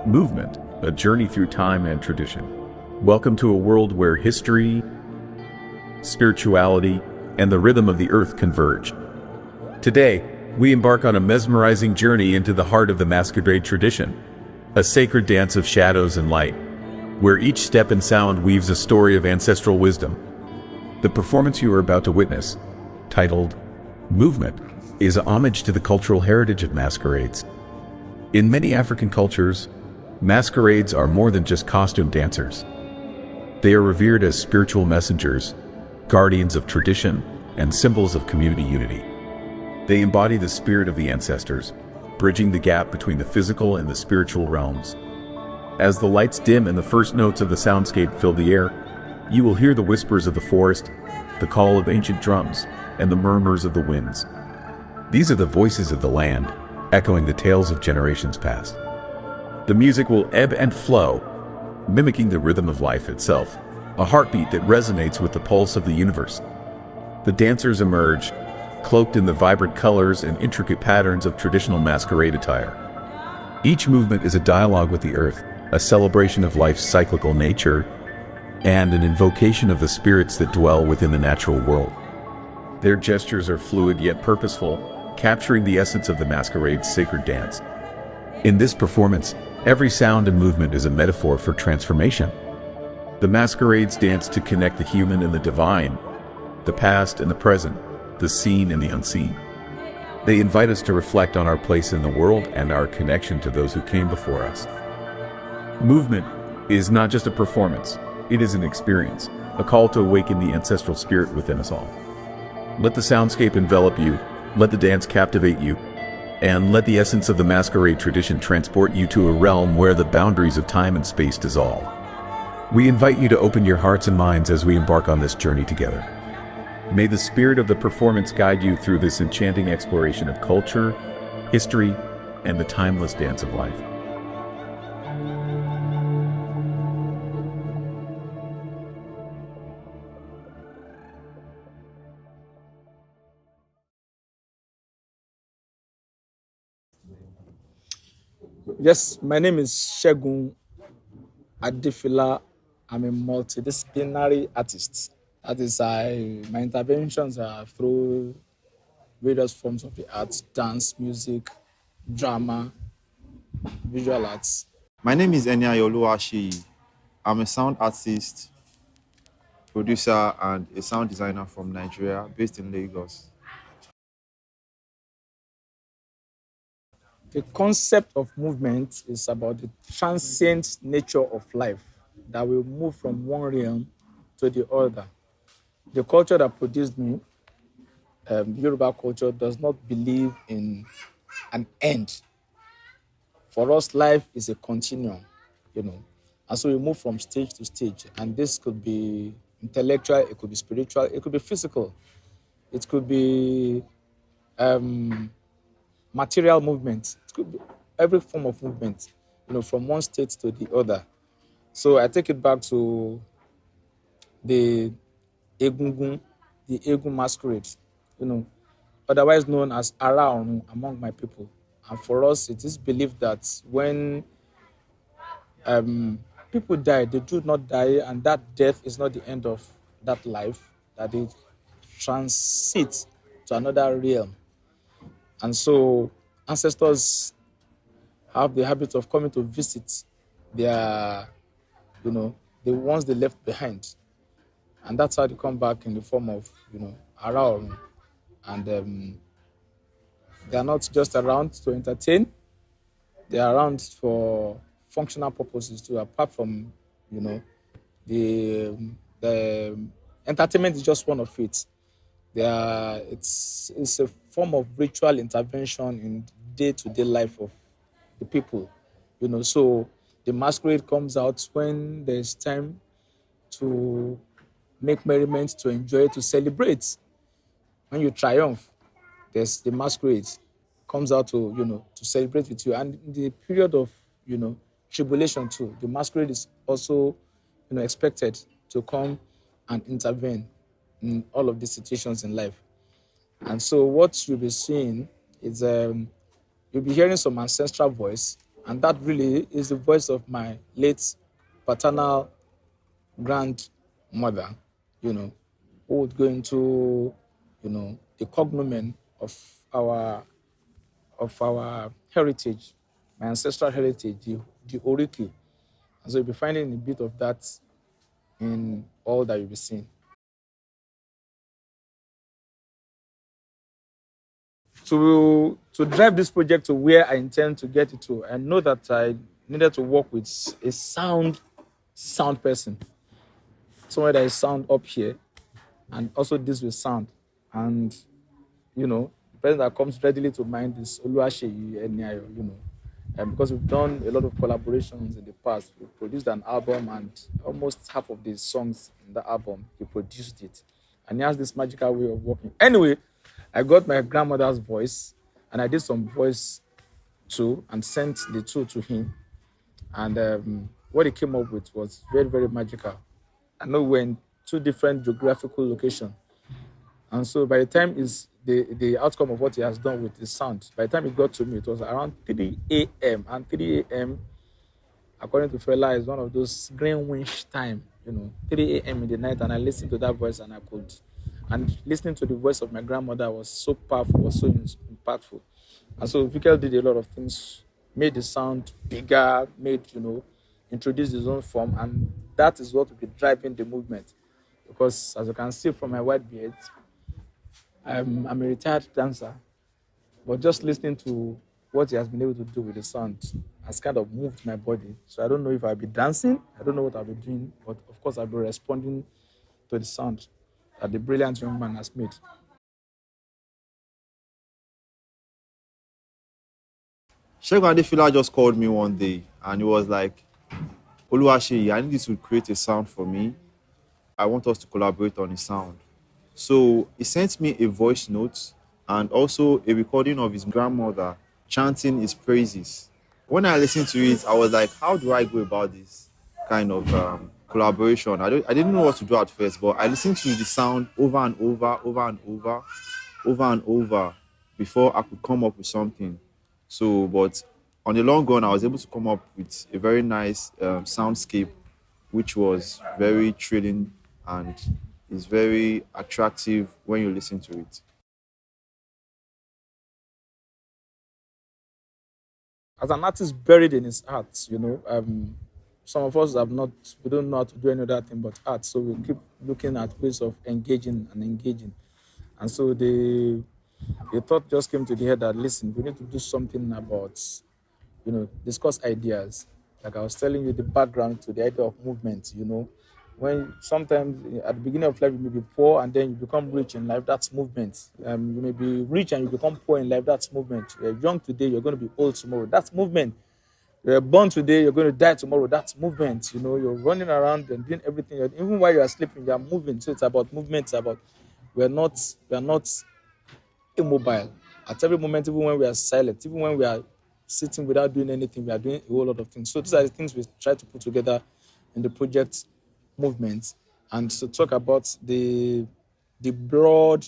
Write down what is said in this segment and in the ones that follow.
Movement, a journey through time and tradition. Welcome to a world where history, spirituality, and the rhythm of the earth converge. Today, we embark on a mesmerizing journey into the heart of the masquerade tradition, a sacred dance of shadows and light, where each step and sound weaves a story of ancestral wisdom. The performance you are about to witness, titled Movement, is a homage to the cultural heritage of masquerades. In many African cultures, masquerades are more than just costume dancers. They are revered as spiritual messengers, guardians of tradition, and symbols of community unity. They embody the spirit of the ancestors, bridging the gap between the physical and the spiritual realms. As the lights dim and the first notes of the soundscape fill the air, you will hear the whispers of the forest, the call of ancient drums, and the murmurs of the winds. These are the voices of the land, echoing the tales of generations past. The music will ebb and flow, mimicking the rhythm of life itself, a heartbeat that resonates with the pulse of the universe. The dancers emerge, cloaked in the vibrant colors and intricate patterns of traditional masquerade attire. Each movement is a dialogue with the earth, a celebration of life's cyclical nature, and an invocation of the spirits that dwell within the natural world. Their gestures are fluid yet purposeful, capturing the essence of the masquerade's sacred dance. In this performance, every sound and movement is a metaphor for transformation. The masquerades dance to connect the human and the divine, the past and the present, the seen and the unseen. They invite us to reflect on our place in the world and our connection to those who came before us. Movement is not just a performance, it is an experience, a call to awaken the ancestral spirit within us all. Let the soundscape envelop you, let the dance captivate you, and let the essence of the masquerade tradition transport you to a realm where the boundaries of time and space dissolve. We invite you to open your hearts and minds as we embark on this journey together. May the spirit of the performance guide you through this enchanting exploration of culture, history, and the timeless dance of life. Yes, my name is SEGUN. ADEFILA. I'm a multidisciplinary artist. That is, my interventions are through various forms of the arts: dance, music, drama, visual arts. My name is ENIAYO. I'm a sound artist, producer, and a sound designer from Nigeria, based in Lagos. The concept of movement is about the transient nature of life that will move from one realm to the other. The culture that produced me, Yoruba culture, does not believe in an end. For us, life is a continuum. And so we move from stage to stage. And this could be intellectual, it could be spiritual, it could be physical, it could be material movement. It could be every form of movement, from one state to the other. So I take it back to the Egungun, the Egun masquerade, otherwise known as Ara Orun among my people. And for us, it is believed that when people die, they do not die, and that death is not the end of that life, that they transit to another realm. And so ancestors have the habit of coming to visit their, the ones they left behind. And that's how they come back in the form of, Ara Orun. And they are not just around to entertain, they are around for functional purposes too, apart from, the entertainment is just one of it. It's a form of ritual intervention in day-to-day life of the people. So the masquerade comes out when there's time to make merriment, to enjoy, to celebrate. When you triumph, there's the masquerade comes out to celebrate with you. And in the period of, tribulation too, the masquerade is also, expected to come and intervene in all of these situations in life. And so what you'll be seeing is you'll be hearing some ancestral voice, And that really is the voice of my late paternal grandmother, who would go into, the cognomen of our heritage, my ancestral heritage, the Oriki. And so you'll be finding a bit of that in all that you'll be seeing. To drive this project to where I intend to get it to, I know that I needed to work with a sound person, someone that is sound up here, and also this with sound. And the person that comes readily to mind is OLUWASEYI, ENIAYO, because we've done a lot of collaborations in the past. We produced an album, and almost half of the songs in the album, he produced it. And he has this magical way of working. Anyway, I got my grandmother's voice, and I did some voice too, and sent the two to him. And what he came up with was very, very magical. I know we're in two different geographical locations. And so by the time is the outcome of what he has done with the sound, by the time it got to me, it was around 3 a.m. And 3 a.m., according to Fela, is one of those Greenwich time, 3 a.m. in the night. And I listened to that voice, and and listening to the voice of my grandmother was so powerful, was so impactful. And so Vkel did a lot of things, made the sound bigger, introduced his own form. And that is what will be driving the movement. Because as you can see from my white beard, I'm a retired dancer, but just listening to what he has been able to do with the sound has kind of moved my body. So I don't know if I'll be dancing, I don't know what I'll be doing, but of course I'll be responding to the sound that the brilliant young man has made. SEGUN ADEFILA just called me one day and he was like, "Oluwaseyi, I need you to create a sound for me. I want us to collaborate on a sound." So he sent me a voice note and also a recording of his grandmother chanting his praises. When I listened to it, I was like, how do I go about this kind of collaboration? I didn't know what to do at first, but I listened to the sound over and over before I could come up with something. So, but on the long run, I was able to come up with a very nice soundscape, which was very thrilling and is very attractive when you listen to it. As an artist buried in his art, some of us we don't know how to do any other thing but art. So we keep looking at ways of engaging. And so the thought just came to the head that, listen, we need to do something about, discuss ideas. Like I was telling you, the background to the idea of movement, when sometimes at the beginning of life you may be poor and then you become rich in life, that's movement. You may be rich and you become poor in life, that's movement. You're young today, you're going to be old tomorrow, that's movement. You're born today, you're going to die tomorrow, that's movement. You're running around and doing everything. Even while you are sleeping, you are moving. So it's about movement. It's about we are not immobile. At every moment, even when we are silent, even when we are sitting without doing anything, we are doing a whole lot of things. So these are the things we try to put together in the project movement, and to talk about the broad,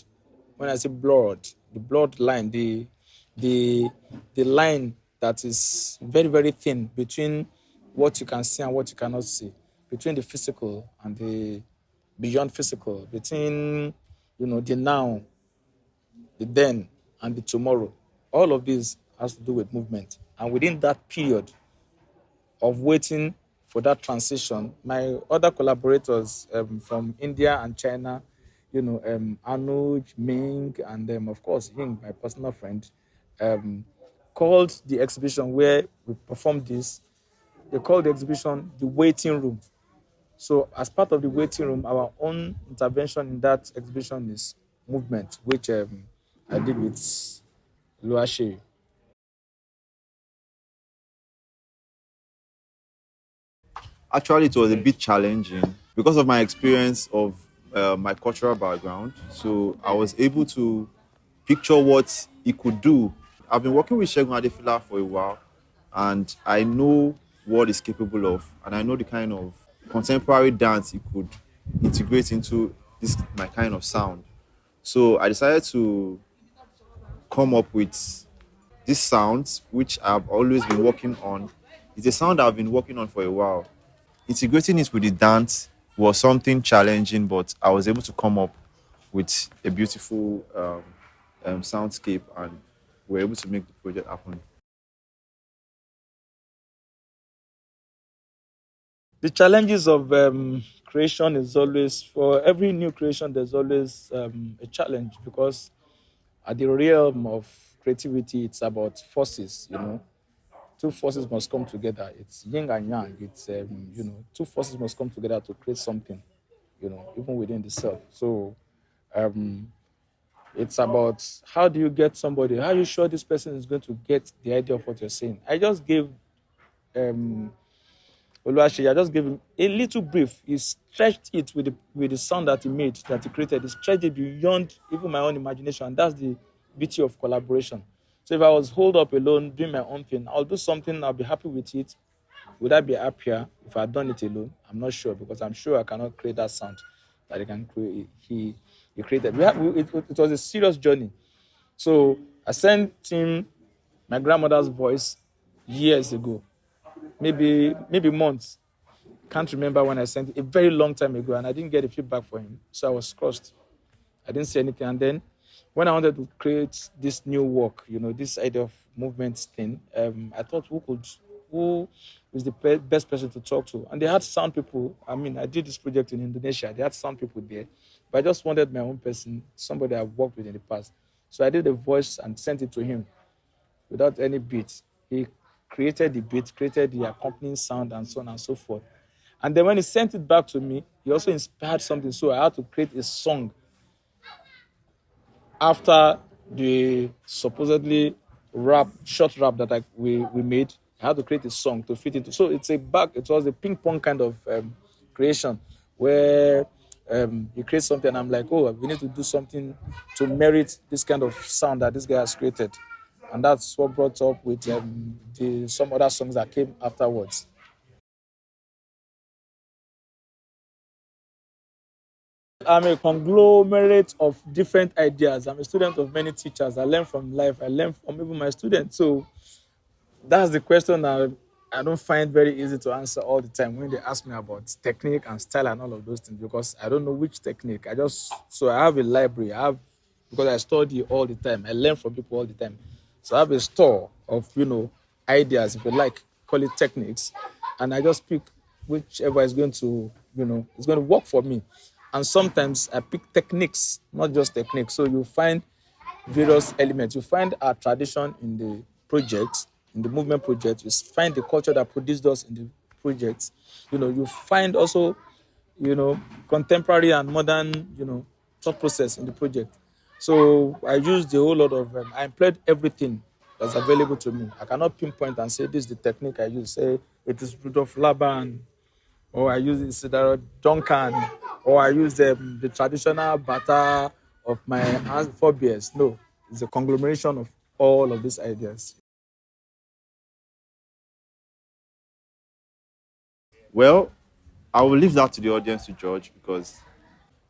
when I say broad, the broad line, the line that is very, very thin between what you can see and what you cannot see, between the physical and the beyond physical, between the now, the then, and the tomorrow. All of this has to do with movement. And within that period of waiting for that transition, my other collaborators from India and China, Anuj, Ming, and of course Ying, my personal friend, called the exhibition where we performed this, they called the exhibition the waiting room. So as part of the waiting room, our own intervention in that exhibition is movement, which I did with OLUWASEYI. Actually, it was a bit challenging because of my experience of my cultural background. So I was able to picture what he could do. I've been working with SEGUN ADEFILA for a while, and I know what he's capable of, and I know the kind of contemporary dance he could integrate into this my kind of sound. So I decided to come up with This sounds, which I've always been working on, is a sound I've been working on for a while. Integrating it with the dance was something challenging, but I was able to come up with a beautiful soundscape, and we're able to make the project happen. The challenges of creation is always, for every new creation, there's always a challenge, because at the realm of creativity, it's about forces, two forces must come together. It's yin and yang. It's two forces must come together to create something, even within the self. So um, it's about, how do you get somebody? How are you sure this person is going to get the idea of what you're saying? I just gave um, Oluwaseyi, I just gave him a little brief. He stretched it with the sound that he made, that he created. He stretched it beyond even my own imagination. And that's the beauty of collaboration. So if I was holed up alone doing my own thing, I'll do something, I'll be happy with it. Would I be happier if I had done it alone? I'm not sure, because I'm sure I cannot create that sound that he can create. He created. It was a serious journey. So I sent him my grandmother's voice years ago, maybe months. Can't remember when I sent it, a very long time ago, and I didn't get a feedback for him. So I was crushed. I didn't say anything. And then when I wanted to create this new work, this idea of movement thing, I thought, who is the best person to talk to? And they had sound people. I mean, I did this project in Indonesia. They had sound people there. But I just wanted my own person, somebody I've worked with in the past. So I did a voice and sent it to him without any beat. He created the beat, created the accompanying sound, and so on and so forth. And then when he sent it back to me, he also inspired something. So I had to create a song after the supposedly short rap that we made. I had to create a song to fit into. So it was a ping pong kind of creation, where you create something and I'm like, oh, we need to do something to merit this kind of sound that this guy has created. And that's what brought up with some other songs that came afterwards. I'm a conglomerate of different ideas. I'm a student of many teachers. I learn from life. I learn from even my students. So that's the question that I don't find very easy to answer all the time when they ask me about technique and style and all of those things, because I don't know which technique. So I have a library. Because I study all the time. I learn from people all the time. So I have a store of, ideas, if you like, call it techniques. And I just pick whichever is going to, is going to work for me. And sometimes I pick techniques, not just techniques. So you find various elements. You find our tradition in the project, in the movement project. You find the culture that produced us in the project. You find also, contemporary and modern, thought process in the project. So I used a whole lot of, I employed everything that's available to me. I cannot pinpoint and say this is the technique I use. Say it is Rudolph Laban, or I use Isidro Duncan, or I use the traditional bata of my forebears. No, it's a conglomeration of all of these ideas. Well, I will leave that to the audience to judge, because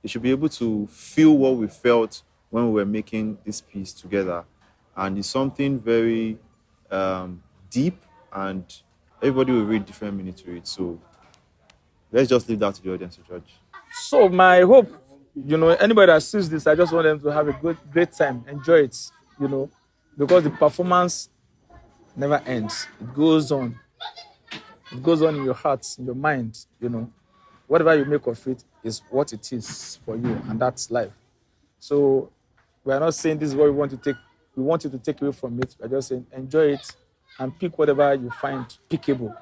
they should be able to feel what we felt when we were making this piece together. And it's something very deep, and everybody will read different meaning to it. So let's just leave that to the audience to judge. So my hope, anybody that sees this, I just want them to have a great time, enjoy it, because the performance never ends. It goes on. It goes on in your heart, in your mind, Whatever you make of it is what it is for you, and that's life. So we are not saying this is what we want to take. We want you to take away from it. We're just saying enjoy it and pick whatever you find pickable.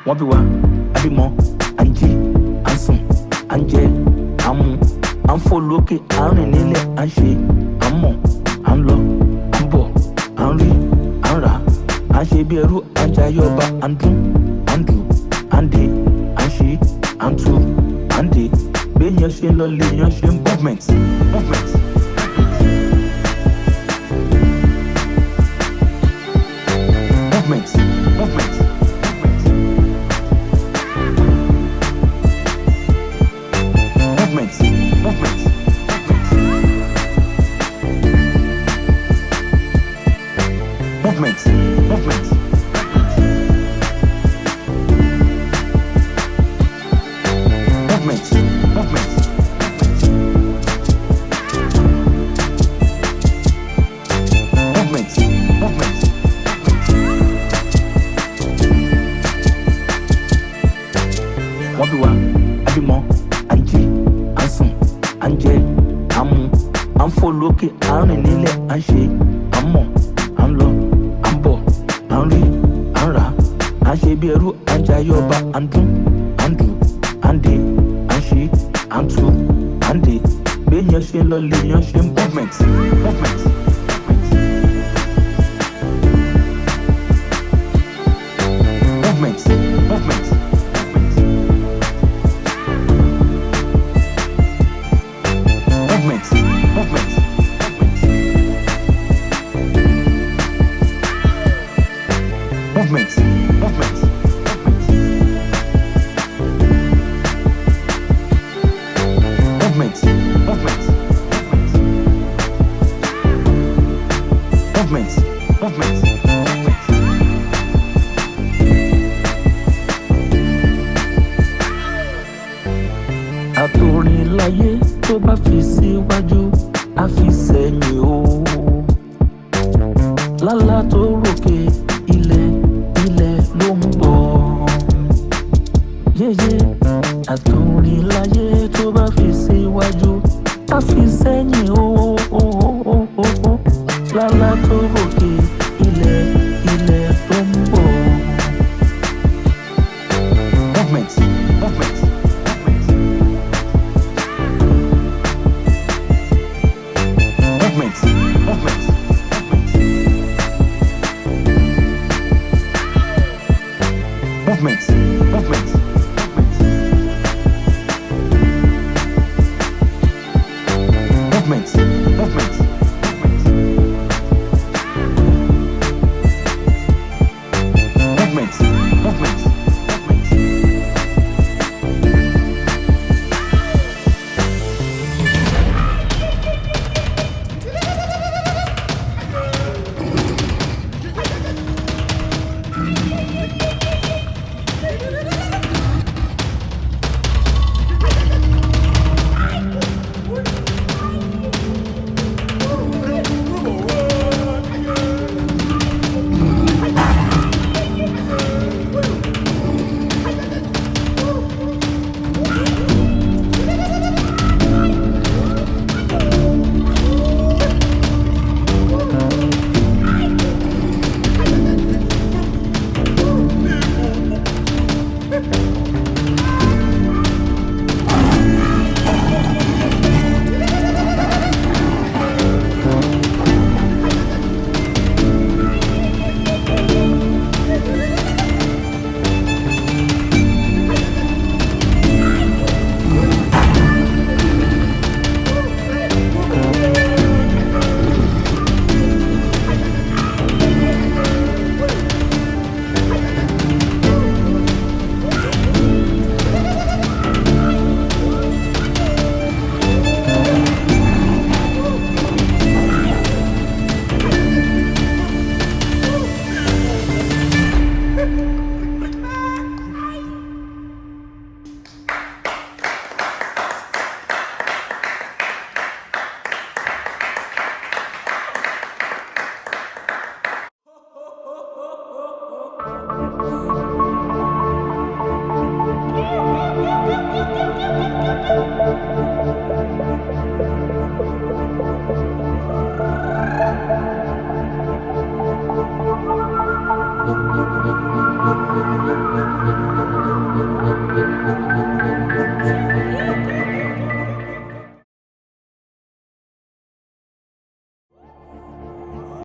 Wọ́n bí wa, abímọ, à ń jí, à ń sùn, à ń jẹ, à ń mu, à ń fò lókè, à ń rìn nílẹ̀, à ń ṣe, à ń mọ̀, à ń lọ, à ń bọ̀, à ń rí, à ń rà, à ń ṣe bí ẹrú, à ń jayé ọba, à ń dún, à ń dùn, à ń dé, à ń ṣe, à ń tú, à ń dé. Béèyàn ṣe ń lọ léèyàn ṣe ń movement. Movement. Movement. Movement. Wọ́n bí wa, abímọ, à ń jí, à ń sùn, à ń jẹ, à ń mu, à ń fò lókè, à ń rìn nílẹ̀, à ń ṣe, à ń mọ̀, à ń lọ, à ń bọ̀, à ń rí, à ń rà, à ń ṣe bí ẹrú, à ń jayé ọba, à ń dún, à ń dùn, à ń dé, à ń ṣe, à ń tú, à ń dé. Béèyàn ṣe ń lọ léèyàn ṣe ń movement. Movement. Movement. Movement. Àtòrìn láyé tó bá fi síwájú á fi sẹ́yìn o. Lálá tó ròkè ilẹ̀ ló ń bọ̀. Yéyé àtòrìn láyé tó bá fi síwájú á fi sẹ́yìn